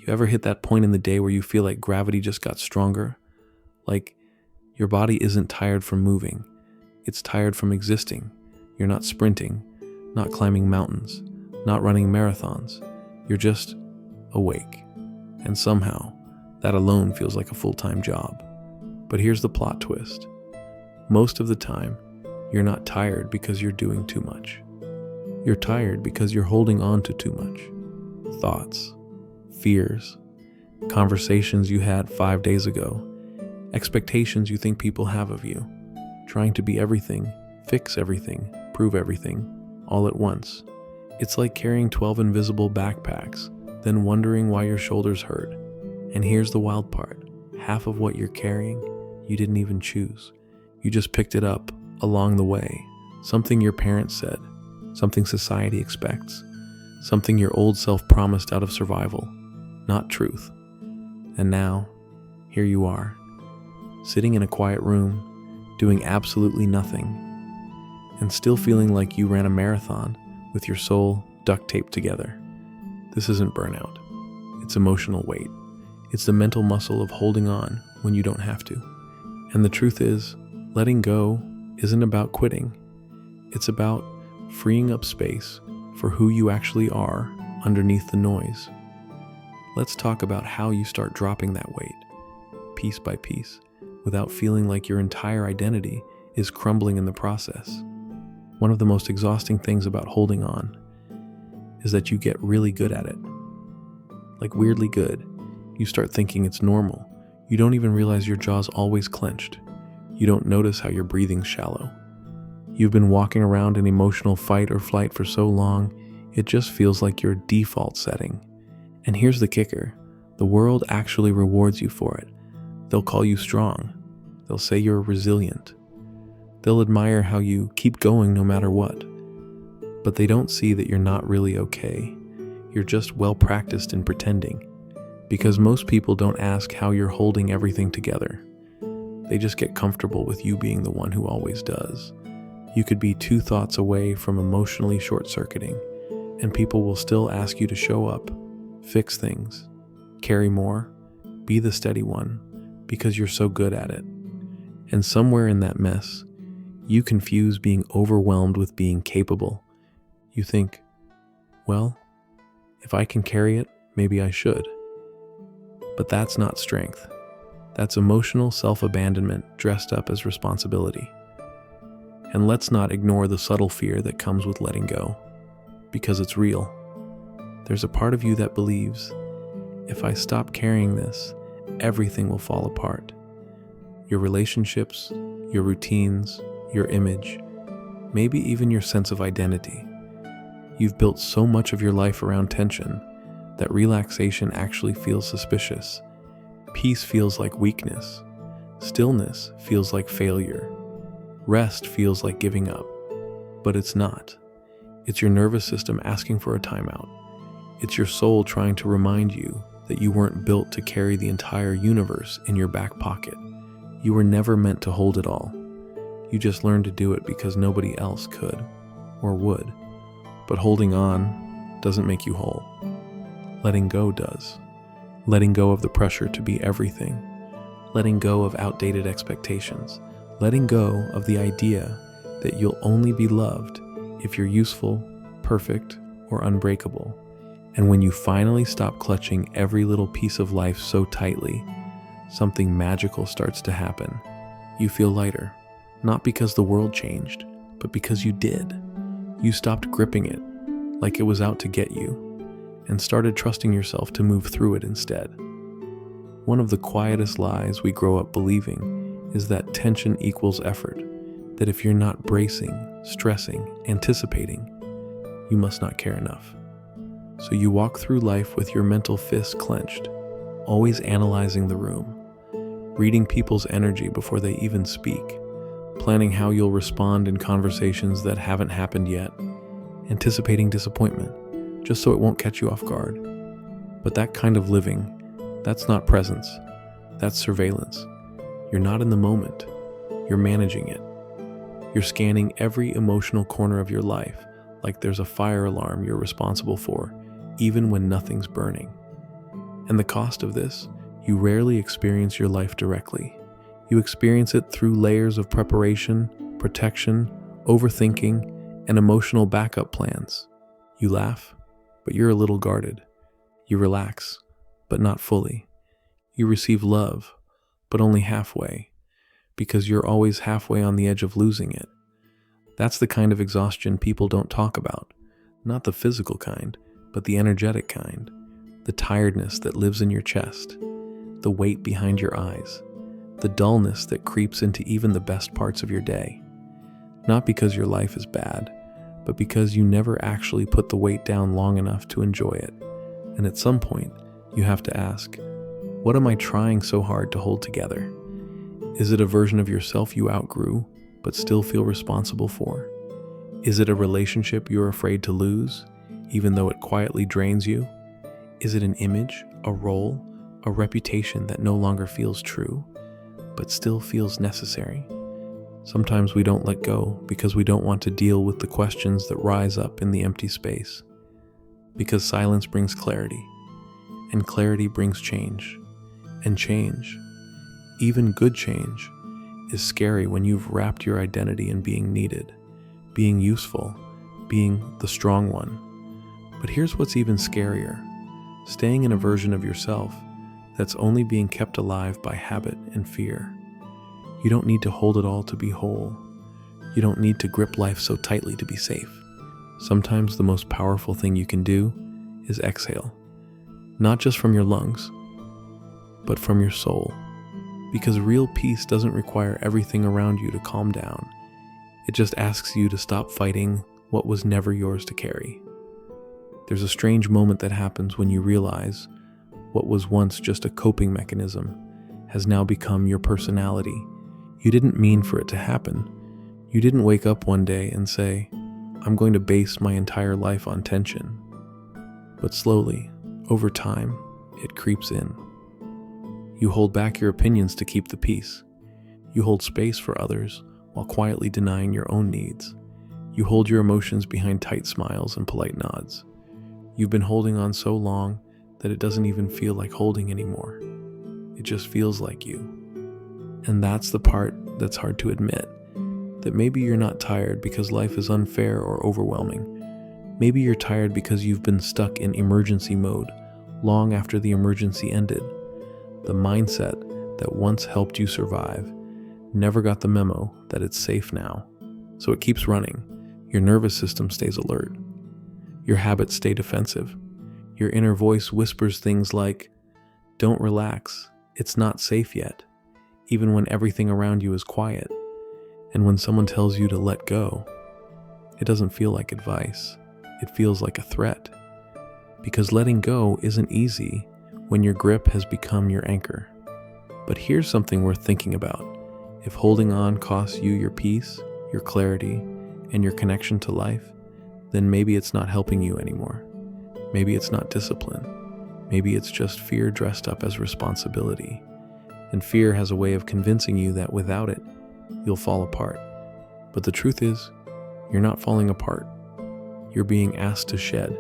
You ever hit that point in the day where you feel like gravity just got stronger? Like your body isn't tired from moving, it's tired from existing. You're not sprinting, not climbing mountains, not running marathons. You're just awake. And somehow, that alone feels like a full-time job. But here's the plot twist. Most of the time, you're not tired because you're doing too much. You're tired because you're holding on to too much. Thoughts, fears, conversations you had 5 days ago, expectations you think people have of you, trying to be everything, fix everything, prove everything, all at once. It's like carrying 12 invisible backpacks, then wondering why your shoulders hurt. And here's the wild part. Half of what you're carrying, you didn't even choose. You just picked it up along the way. Something your parents said, something society expects, something your old self promised out of survival, not truth. And now, here you are, sitting in a quiet room, doing absolutely nothing, and still feeling like you ran a marathon with your soul duct taped together. This isn't burnout. It's emotional weight. It's the mental muscle of holding on when you don't have to. And the truth is, letting go isn't about quitting. It's about freeing up space for who you actually are underneath the noise. Let's talk about how you start dropping that weight, piece by piece, without feeling like your entire identity is crumbling in the process. One of the most exhausting things about holding on is that you get really good at it. Like weirdly good. You start thinking it's normal. You don't even realize your jaw's always clenched. You don't notice how your breathing's shallow. You've been walking around in emotional fight or flight for so long, it just feels like your default setting. And here's the kicker. The world actually rewards you for it. They'll call you strong. They'll say you're resilient. They'll admire how you keep going no matter what. But they don't see that you're not really okay. You're just well practiced in pretending. Because most people don't ask how you're holding everything together. They just get comfortable with you being the one who always does. You could be 2 thoughts away from emotionally short-circuiting, and people will still ask you to show up, fix things, carry more, be the steady one, because you're so good at it. And somewhere in that mess, you confuse being overwhelmed with being capable. You think, well, if I can carry it, maybe I should. But that's not strength. That's emotional self-abandonment dressed up as responsibility. And let's not ignore the subtle fear that comes with letting go, because it's real. There's a part of you that believes, if I stop carrying this, everything will fall apart. Your relationships, your routines, your image, maybe even your sense of identity. You've built so much of your life around tension that relaxation actually feels suspicious. Peace feels like weakness. Stillness feels like failure. Rest feels like giving up. But it's not. It's your nervous system asking for a timeout. It's your soul trying to remind you that you weren't built to carry the entire universe in your back pocket. You were never meant to hold it all. You just learned to do it because nobody else could or would. But holding on doesn't make you whole. Letting go does. Letting go of the pressure to be everything. Letting go of outdated expectations. Letting go of the idea that you'll only be loved if you're useful, perfect, or unbreakable. And when you finally stop clutching every little piece of life so tightly, something magical starts to happen. You feel lighter, not because the world changed, but because you did. You stopped gripping it like it was out to get you, and started trusting yourself to move through it instead. One of the quietest lies we grow up believing is that tension equals effort, that if you're not bracing, stressing, anticipating, you must not care enough. So you walk through life with your mental fists clenched, always analyzing the room, reading people's energy before they even speak, planning how you'll respond in conversations that haven't happened yet, anticipating disappointment, just so it won't catch you off guard. But that kind of living, that's not presence, that's surveillance. You're not in the moment, you're managing it. You're scanning every emotional corner of your life like there's a fire alarm you're responsible for, even when nothing's burning. And the cost of this, you rarely experience your life directly. You experience it through layers of preparation, protection, overthinking, and emotional backup plans. You laugh, but you're a little guarded. You relax, but not fully. You receive love, but only halfway, because you're always halfway on the edge of losing it. That's the kind of exhaustion people don't talk about. Not the physical kind, but the energetic kind. The tiredness that lives in your chest. The weight behind your eyes. The dullness that creeps into even the best parts of your day. Not because your life is bad, but because you never actually put the weight down long enough to enjoy it. And at some point, you have to ask, what am I trying so hard to hold together? Is it a version of yourself you outgrew, but still feel responsible for? Is it a relationship you're afraid to lose, even though it quietly drains you? Is it an image, a role, a reputation that no longer feels true, but still feels necessary? Sometimes we don't let go because we don't want to deal with the questions that rise up in the empty space. Because silence brings clarity, and clarity brings change. And change, even good change, is scary when you've wrapped your identity in being needed, being useful, being the strong one. But here's what's even scarier: staying in a version of yourself that's only being kept alive by habit and fear. You don't need to hold it all to be whole. You don't need to grip life so tightly to be safe. Sometimes the most powerful thing you can do is exhale, not just from your lungs, but from your soul. Because real peace doesn't require everything around you to calm down. It just asks you to stop fighting what was never yours to carry. There's a strange moment that happens when you realize what was once just a coping mechanism has now become your personality. You didn't mean for it to happen. You didn't wake up one day and say, I'm going to base my entire life on tension. But slowly, over time, it creeps in. You hold back your opinions to keep the peace. You hold space for others while quietly denying your own needs. You hold your emotions behind tight smiles and polite nods. You've been holding on so long that it doesn't even feel like holding anymore. It just feels like you. And that's the part that's hard to admit. That maybe you're not tired because life is unfair or overwhelming. Maybe you're tired because you've been stuck in emergency mode long after the emergency ended. The mindset that once helped you survive never got the memo that it's safe now. So it keeps running. Your nervous system stays alert. Your habits stay defensive. Your inner voice whispers things like, don't relax, it's not safe yet, even when everything around you is quiet. And when someone tells you to let go, it doesn't feel like advice. It feels like a threat. Because letting go isn't easy when your grip has become your anchor. But here's something worth thinking about. If holding on costs you your peace, your clarity, and your connection to life, then maybe it's not helping you anymore. Maybe it's not discipline. Maybe it's just fear dressed up as responsibility. And fear has a way of convincing you that without it, you'll fall apart. But the truth is, you're not falling apart. You're being asked to shed,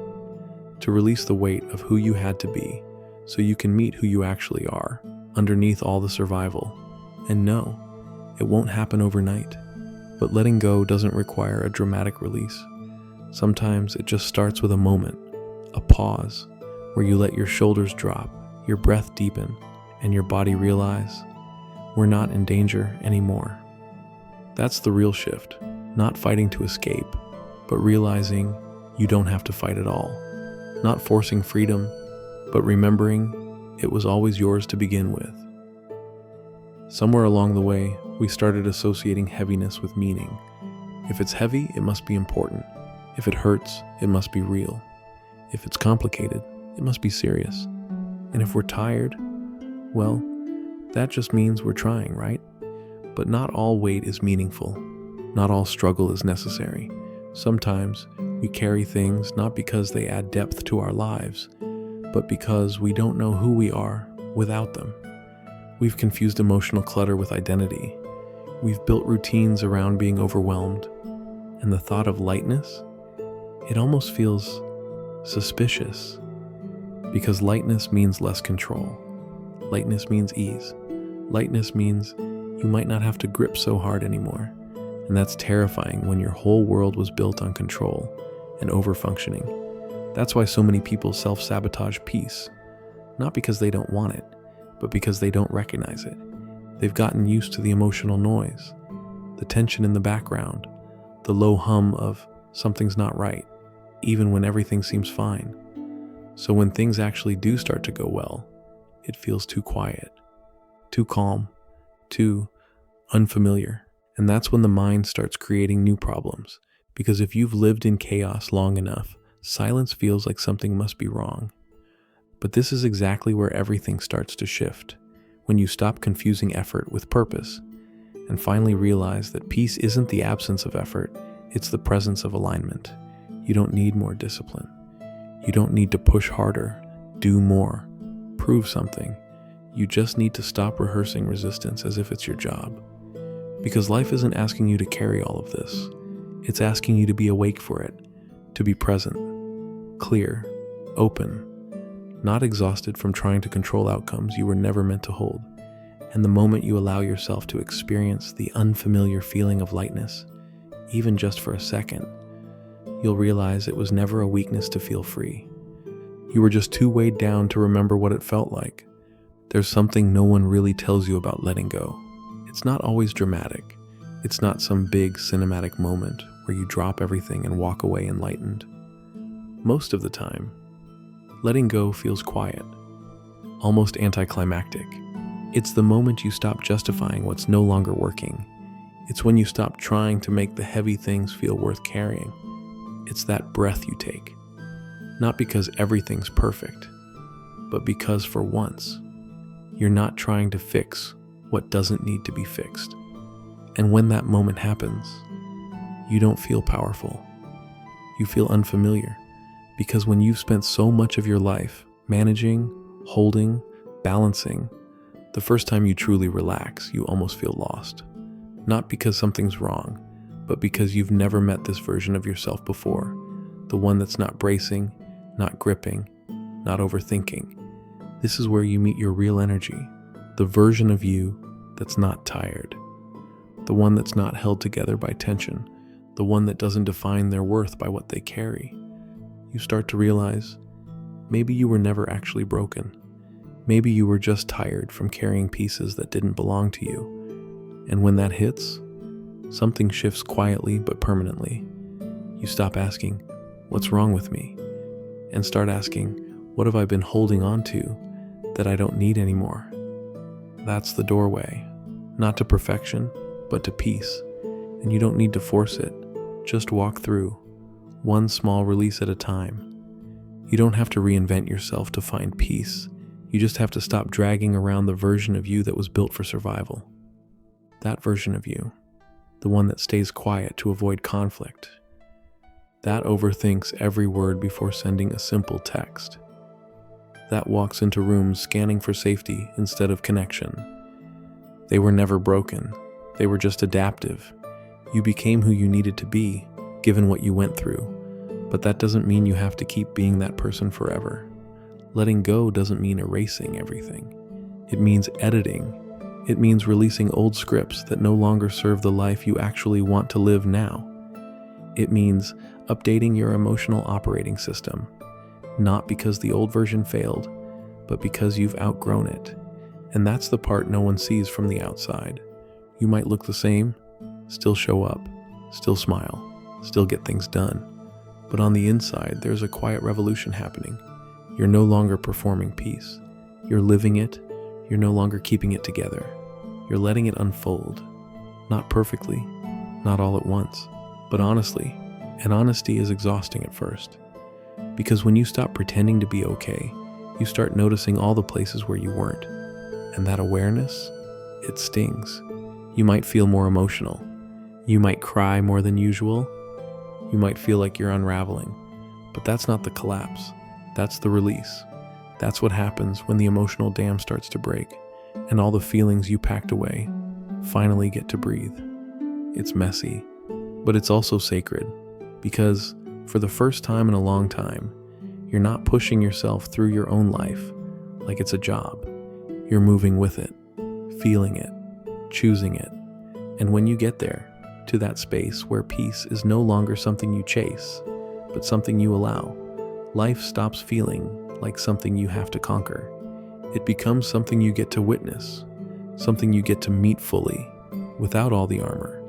to release the weight of who you had to be, so you can meet who you actually are, underneath all the survival. And no, it won't happen overnight. But letting go doesn't require a dramatic release. Sometimes it just starts with a moment, a pause, where you let your shoulders drop, your breath deepen, and your body realize, we're not in danger anymore. That's the real shift, not fighting to escape, but realizing you don't have to fight at all. Not forcing freedom, but remembering it was always yours to begin with. Somewhere along the way, we started associating heaviness with meaning. If it's heavy, it must be important. If it hurts, it must be real. If it's complicated, it must be serious. And if we're tired, well, that just means we're trying, right? But not all weight is meaningful. Not all struggle is necessary. Sometimes we carry things not because they add depth to our lives, but because we don't know who we are without them. We've confused emotional clutter with identity. We've built routines around being overwhelmed. And the thought of lightness, it almost feels suspicious. Because lightness means less control. Lightness means ease. Lightness means you might not have to grip so hard anymore. And that's terrifying when your whole world was built on control and overfunctioning. That's why so many people self-sabotage peace. Not because they don't want it, but because they don't recognize it. They've gotten used to the emotional noise, the tension in the background, the low hum of something's not right, even when everything seems fine. So when things actually do start to go well, it feels too quiet, too calm, too unfamiliar. And that's when the mind starts creating new problems. Because if you've lived in chaos long enough, silence feels like something must be wrong. But this is exactly where everything starts to shift, when you stop confusing effort with purpose, and finally realize that peace isn't the absence of effort, it's the presence of alignment. You don't need more discipline. You don't need to push harder, do more, prove something. You just need to stop rehearsing resistance as if it's your job. Because life isn't asking you to carry all of this. It's asking you to be awake for it, to be present, clear, open, not exhausted from trying to control outcomes you were never meant to hold. And the moment you allow yourself to experience the unfamiliar feeling of lightness, even just for a second, you'll realize it was never a weakness to feel free. You were just too weighed down to remember what it felt like. There's something no one really tells you about letting go. It's not always dramatic. It's not some big cinematic moment where you drop everything and walk away enlightened. Most of the time, letting go feels quiet, almost anticlimactic. It's the moment you stop justifying what's no longer working. It's when you stop trying to make the heavy things feel worth carrying. It's that breath you take. Not because everything's perfect, but because for once, you're not trying to fix what doesn't need to be fixed. And when that moment happens, you don't feel powerful. You feel unfamiliar. Because when you've spent so much of your life managing, holding, balancing, the first time you truly relax, you almost feel lost. Not because something's wrong, but because you've never met this version of yourself before. The one that's not bracing, not gripping, not overthinking. This is where you meet your real energy. The version of you that's not tired. The one that's not held together by tension. The one that doesn't define their worth by what they carry. You start to realize maybe you were never actually broken. Maybe you were just tired from carrying pieces that didn't belong to you. And when that hits, something shifts quietly but permanently. You stop asking, "What's wrong with me?" and start asking, "What have I been holding on to that I don't need anymore?" That's the doorway, not to perfection, but to peace. And you don't need to force it. Just walk through, one small release at a time. You don't have to reinvent yourself to find peace. You just have to stop dragging around the version of you that was built for survival. That version of you, the one that stays quiet to avoid conflict. That overthinks every word before sending a simple text. That walks into rooms scanning for safety instead of connection. They were never broken. They were just adaptive. You became who you needed to be, given what you went through. But that doesn't mean you have to keep being that person forever. Letting go doesn't mean erasing everything. It means editing. It means releasing old scripts that no longer serve the life you actually want to live now. It means updating your emotional operating system, not because the old version failed, but because you've outgrown it. And that's the part no one sees from the outside. You might look the same, still show up, still smile, still get things done. But on the inside, there's a quiet revolution happening. You're no longer performing peace. You're living it. You're no longer keeping it together. You're letting it unfold. Not perfectly, not all at once, but honestly. And honesty is exhausting at first. Because when you stop pretending to be okay, you start noticing all the places where you weren't. And that awareness, it stings. You might feel more emotional. You might cry more than usual. You might feel like you're unraveling. But that's not the collapse. That's the release. That's what happens when the emotional dam starts to break and all the feelings you packed away finally get to breathe. It's messy, but it's also sacred because for the first time in a long time, You're not pushing yourself through your own life like it's a job. You're moving with it, feeling it, choosing it. And when you get there, to that space where peace is no longer something you chase, but something you allow, life stops feeling like something you have to conquer. It becomes something you get to witness, something you get to meet fully, without all the armor.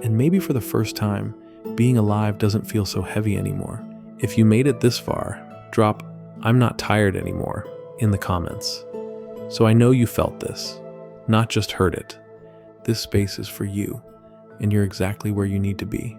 And maybe for the first time, being alive doesn't feel so heavy anymore. If you made it this far, drop "I'm not tired anymore" in the comments. So I know you felt this, not just heard it. This space is for you, and you're exactly where you need to be.